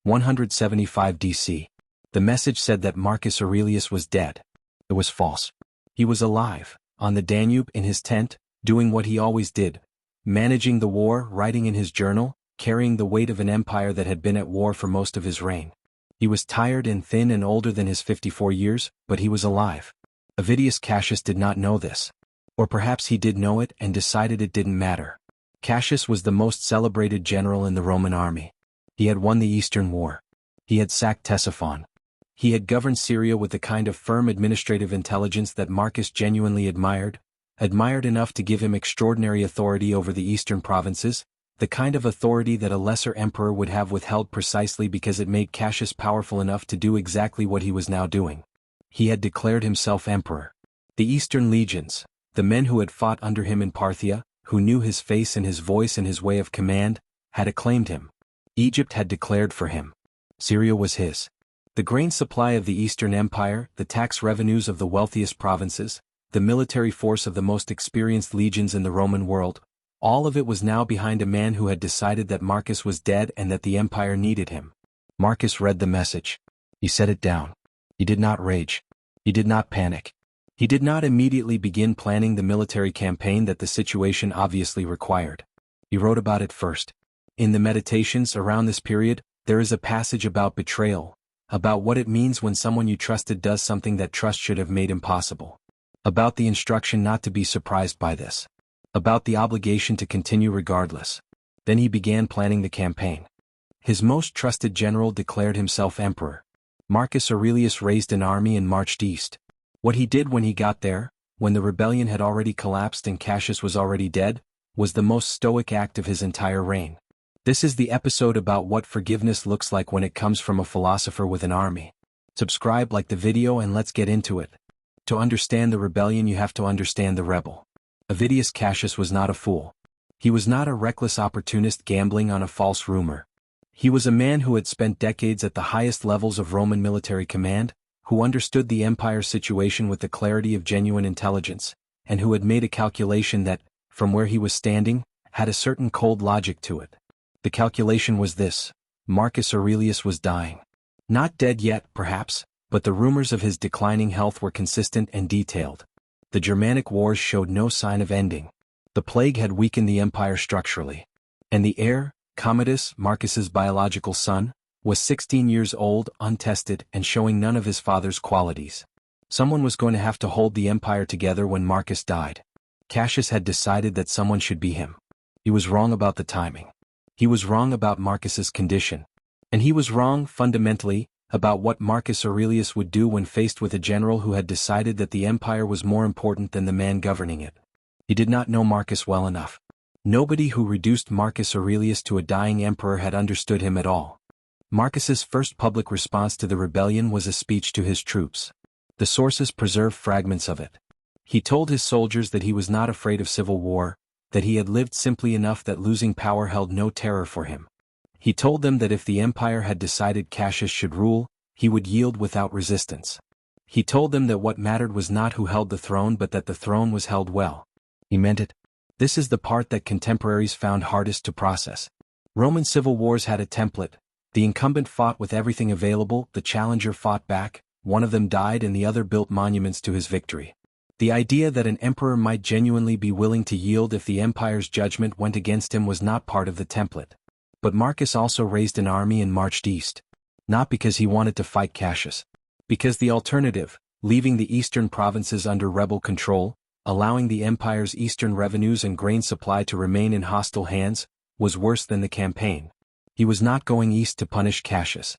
175 DC. The message said that Marcus Aurelius was dead. It was false. He was alive, on the Danube in his tent, doing what he always did, managing the war, writing in his journal, carrying the weight of an empire that had been at war for most of his reign. He was tired and thin and older than his 54 years, but he was alive. Avidius Cassius did not know this. Or perhaps he did know it and decided it didn't matter. Cassius was the most celebrated general in the Roman army. He had won the Eastern War. He had sacked Ctesiphon. He had governed Syria with the kind of firm administrative intelligence that Marcus genuinely admired enough to give him extraordinary authority over the eastern provinces, the kind of authority that a lesser emperor would have withheld precisely because it made Cassius powerful enough to do exactly what he was now doing. He had declared himself emperor. The Eastern legions, the men who had fought under him in Parthia, who knew his face and his voice and his way of command, had acclaimed him. Egypt had declared for him. Syria was his. The grain supply of the Eastern Empire, the tax revenues of the wealthiest provinces, the military force of the most experienced legions in the Roman world, all of it was now behind a man who had decided that Marcus was dead and that the empire needed him. Marcus read the message. He set it down. He did not rage. He did not panic. He did not immediately begin planning the military campaign that the situation obviously required. He wrote about it first. In the Meditations around this period, there is a passage about betrayal, about what it means when someone you trusted does something that trust should have made impossible, about the instruction not to be surprised by this, about the obligation to continue regardless. Then he began planning the campaign. His most trusted general declared himself emperor. Marcus Aurelius raised an army and marched east. What he did when he got there, when the rebellion had already collapsed and Cassius was already dead, was the most stoic act of his entire reign. This is the episode about what forgiveness looks like when it comes from a philosopher with an army. Subscribe, like the video, and let's get into it. To understand the rebellion, you have to understand the rebel. Avidius Cassius was not a fool. He was not a reckless opportunist gambling on a false rumor. He was a man who had spent decades at the highest levels of Roman military command, who understood the empire's situation with the clarity of genuine intelligence, and who had made a calculation that, from where he was standing, had a certain cold logic to it. The calculation was this: Marcus Aurelius was dying. Not dead yet, perhaps, but the rumors of his declining health were consistent and detailed. The Germanic wars showed no sign of ending. The plague had weakened the empire structurally. And the heir, Commodus, Marcus's biological son, was 16 years old, untested, and showing none of his father's qualities. Someone was going to have to hold the empire together when Marcus died. Cassius had decided that someone should be him. He was wrong about the timing. He was wrong about Marcus's condition. And he was wrong, fundamentally, about what Marcus Aurelius would do when faced with a general who had decided that the empire was more important than the man governing it. He did not know Marcus well enough. Nobody who reduced Marcus Aurelius to a dying emperor had understood him at all. Marcus's first public response to the rebellion was a speech to his troops. The sources preserve fragments of it. He told his soldiers that he was not afraid of civil war, that he had lived simply enough that losing power held no terror for him. He told them that if the empire had decided Cassius should rule, he would yield without resistance. He told them that what mattered was not who held the throne but that the throne was held well. He meant it. This is the part that contemporaries found hardest to process. Roman civil wars had a template. The incumbent fought with everything available, the challenger fought back, one of them died and the other built monuments to his victory. The idea that an emperor might genuinely be willing to yield if the empire's judgment went against him was not part of the template. But Marcus also raised an army and marched east. Not because he wanted to fight Cassius. Because the alternative, leaving the eastern provinces under rebel control, allowing the empire's eastern revenues and grain supply to remain in hostile hands, was worse than the campaign. He was not going east to punish Cassius.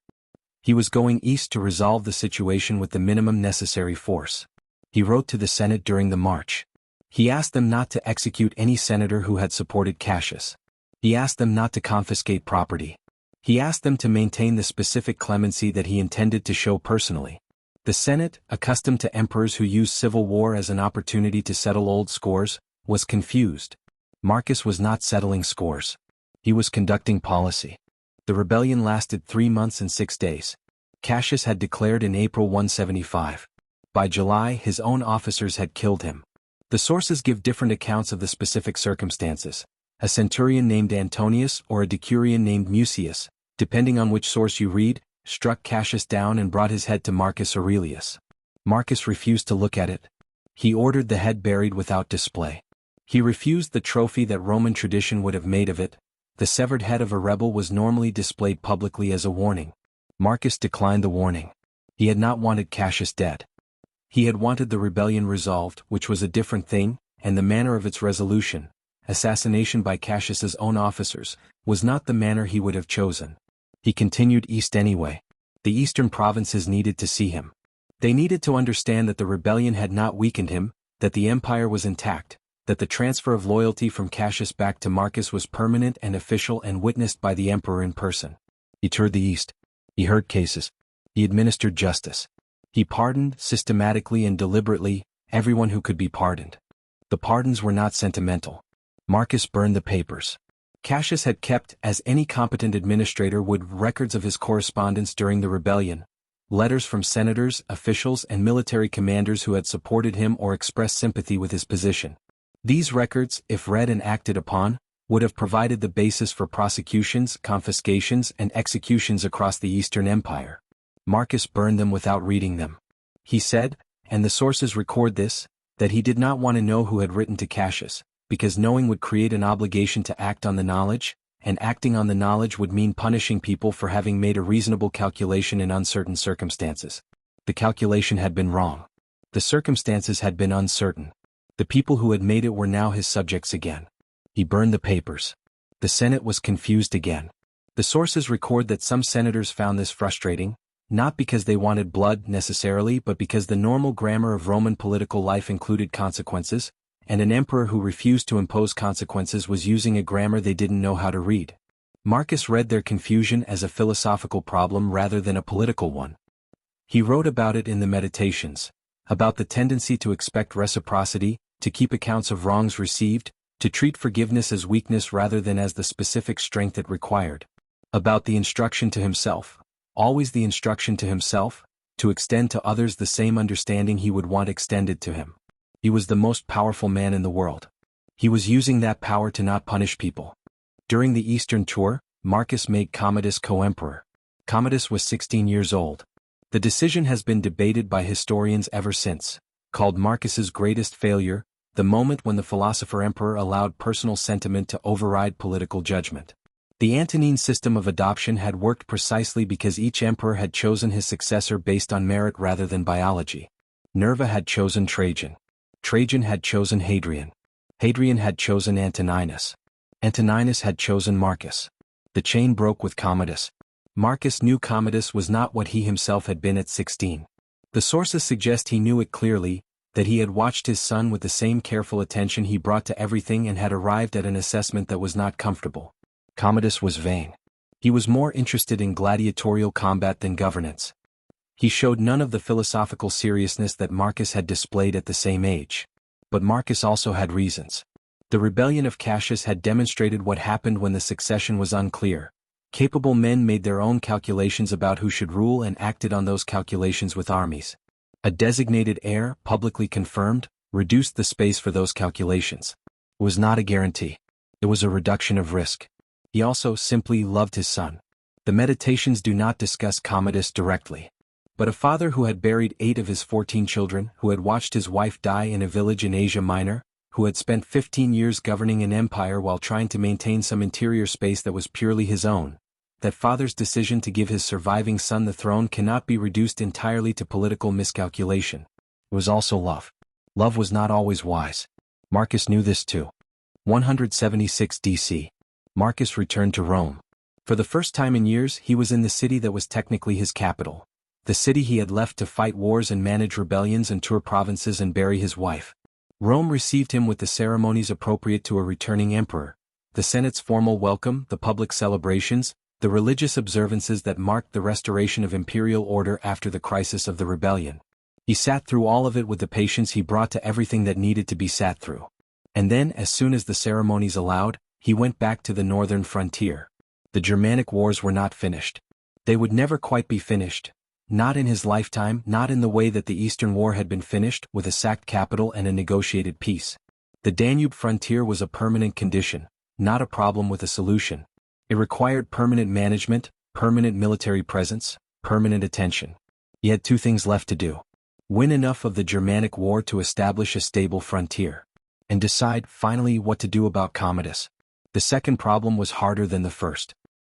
He was going east to resolve the situation with the minimum necessary force. He wrote to the Senate during the march. He asked them not to execute any senator who had supported Cassius. He asked them not to confiscate property. He asked them to maintain the specific clemency that he intended to show personally. The Senate, accustomed to emperors who used civil war as an opportunity to settle old scores, was confused. Marcus was not settling scores. He was conducting policy. The rebellion lasted 3 months and 6 days. Cassius had declared in April 175. By July, his own officers had killed him. The sources give different accounts of the specific circumstances. A centurion named Antonius or a decurion named Mucius, depending on which source you read, struck Cassius down and brought his head to Marcus Aurelius. Marcus refused to look at it. He ordered the head buried without display. He refused the trophy that Roman tradition would have made of it. The severed head of a rebel was normally displayed publicly as a warning. Marcus declined the warning. He had not wanted Cassius dead. He had wanted the rebellion resolved, which was a different thing, and the manner of its resolution, assassination by Cassius's own officers, was not the manner he would have chosen. He continued east anyway. The eastern provinces needed to see him. They needed to understand that the rebellion had not weakened him, that the empire was intact, that the transfer of loyalty from Cassius back to Marcus was permanent and official and witnessed by the emperor in person. He toured the east. He heard cases. He administered justice. He pardoned, systematically and deliberately, everyone who could be pardoned. The pardons were not sentimental. Marcus burned the papers. Cassius had kept, as any competent administrator would, records of his correspondence during the rebellion, letters from senators, officials and military commanders who had supported him or expressed sympathy with his position. These records, if read and acted upon, would have provided the basis for prosecutions, confiscations and executions across the Eastern Empire. Marcus burned them without reading them. He said, and the sources record this, that he did not want to know who had written to Cassius, because knowing would create an obligation to act on the knowledge, and acting on the knowledge would mean punishing people for having made a reasonable calculation in uncertain circumstances. The calculation had been wrong. The circumstances had been uncertain. The people who had made it were now his subjects again. He burned the papers. The Senate was confused again. The sources record that some senators found this frustrating, not because they wanted blood necessarily but because the normal grammar of Roman political life included consequences, and an emperor who refused to impose consequences was using a grammar they didn't know how to read. Marcus read their confusion as a philosophical problem rather than a political one. He wrote about it in the Meditations, about the tendency to expect reciprocity, to keep accounts of wrongs received, to treat forgiveness as weakness rather than as the specific strength it required. About the instruction to himself, always the instruction to himself, to extend to others the same understanding he would want extended to him. He was the most powerful man in the world. He was using that power to not punish people. During the Eastern tour, Marcus made Commodus co-emperor. Commodus was 16 years old. The decision has been debated by historians ever since, called Marcus's greatest failure, the moment when the philosopher-emperor allowed personal sentiment to override political judgment. The Antonine system of adoption had worked precisely because each emperor had chosen his successor based on merit rather than biology. Nerva had chosen Trajan. Trajan had chosen Hadrian. Hadrian had chosen Antoninus. Antoninus had chosen Marcus. The chain broke with Commodus. Marcus knew Commodus was not what he himself had been at 16. The sources suggest he knew it clearly, that he had watched his son with the same careful attention he brought to everything and had arrived at an assessment that was not comfortable. Commodus was vain. He was more interested in gladiatorial combat than governance. He showed none of the philosophical seriousness that Marcus had displayed at the same age. But Marcus also had reasons. The rebellion of Cassius had demonstrated what happened when the succession was unclear. Capable men made their own calculations about who should rule and acted on those calculations with armies. A designated heir, publicly confirmed, reduced the space for those calculations. It was not a guarantee. It was a reduction of risk. He also simply loved his son. The Meditations do not discuss Commodus directly. But a father who had buried 8 of his 14 children, who had watched his wife die in a village in Asia Minor, who had spent 15 years governing an empire while trying to maintain some interior space that was purely his own, that father's decision to give his surviving son the throne cannot be reduced entirely to political miscalculation. It was also love. Love was not always wise. Marcus knew this too. 176 DC. Marcus returned to Rome. For the first time in years he was in the city that was technically his capital. The city he had left to fight wars and manage rebellions and tour provinces and bury his wife. Rome received him with the ceremonies appropriate to a returning emperor, the Senate's formal welcome, the public celebrations, the religious observances that marked the restoration of imperial order after the crisis of the rebellion. He sat through all of it with the patience he brought to everything that needed to be sat through. And then, as soon as the ceremonies allowed, he went back to the northern frontier. The Germanic wars were not finished. They would never quite be finished. Not in his lifetime, not in the way that the Eastern War had been finished, with a sacked capital and a negotiated peace. The Danube frontier was a permanent condition, not a problem with a solution. It required permanent management, permanent military presence, permanent attention. He had two things left to do. Win enough of the Germanic War to establish a stable frontier. And decide, finally, what to do about Commodus. The second problem was harder than the first.